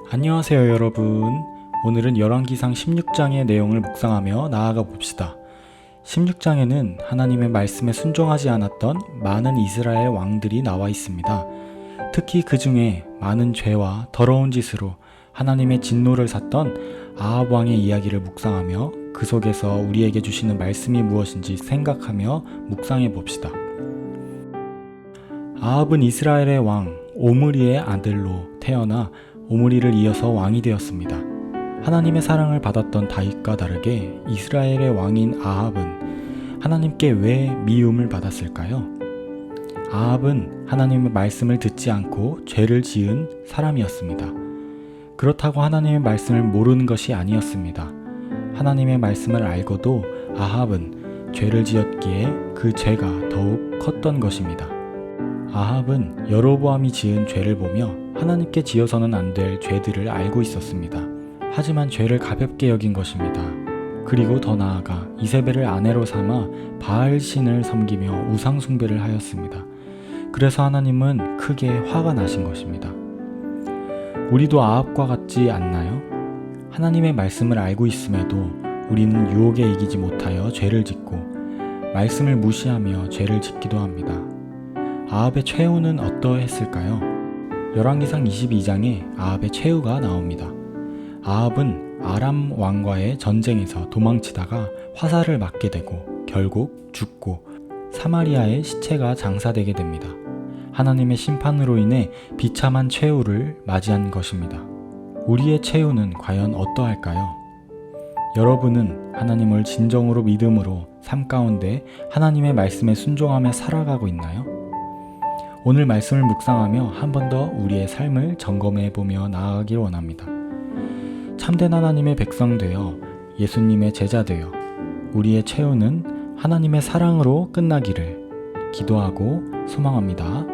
안녕하세요 여러분. 오늘은 열왕기상 16장의 내용을 묵상하며 나아가 봅시다. 16장에는 하나님의 말씀에 순종하지 않았던 많은 이스라엘 왕들이 나와 있습니다. 특히 그 중에 많은 죄와 더러운 짓으로 하나님의 진노를 샀던 아합 왕의 이야기를 묵상하며 그 속에서 우리에게 주시는 말씀이 무엇인지 생각하며 묵상해 봅시다. 아합은 이스라엘의 왕 오므리의 아들로 태어나 오므리를 이어서 왕이 되었습니다. 하나님의 사랑을 받았던 다윗과 다르게 이스라엘의 왕인 아합은 하나님께 왜 미움을 받았을까요? 아합은 하나님의 말씀을 듣지 않고 죄를 지은 사람이었습니다. 그렇다고 하나님의 말씀을 모르는 것이 아니었습니다. 하나님의 말씀을 알고도 아합은 죄를 지었기에 그 죄가 더욱 컸던 것입니다. 아합은 여로보암이 지은 죄를 보며 하나님께 지어서는 안 될 죄들을 알고 있었습니다. 하지만 죄를 가볍게 여긴 것입니다. 그리고 더 나아가 이세벨을 아내로 삼아 바알 신을 섬기며 우상 숭배를 하였습니다. 그래서 하나님은 크게 화가 나신 것입니다. 우리도 아합과 같지 않나요? 하나님의 말씀을 알고 있음에도 우리는 유혹에 이기지 못하여 죄를 짓고 말씀을 무시하며 죄를 짓기도 합니다. 아합의 최후는 어떠했을까요? 열왕기상 22장에 아합의 최후가 나옵니다. 아합은 아람 왕과의 전쟁에서 도망치다가 화살을 맞게 되고 결국 죽고 사마리아의 시체가 장사되게 됩니다. 하나님의 심판으로 인해 비참한 최후를 맞이한 것입니다. 우리의 최후는 과연 어떠할까요? 여러분은 하나님을 진정으로 믿음으로 삶 가운데 하나님의 말씀에 순종하며 살아가고 있나요? 오늘 말씀을 묵상하며 한 번 더 우리의 삶을 점검해 보며 나아가길 원합니다. 참된 하나님의 백성 되어 예수님의 제자 되어 우리의 최후는 하나님의 사랑으로 끝나기를 기도하고 소망합니다.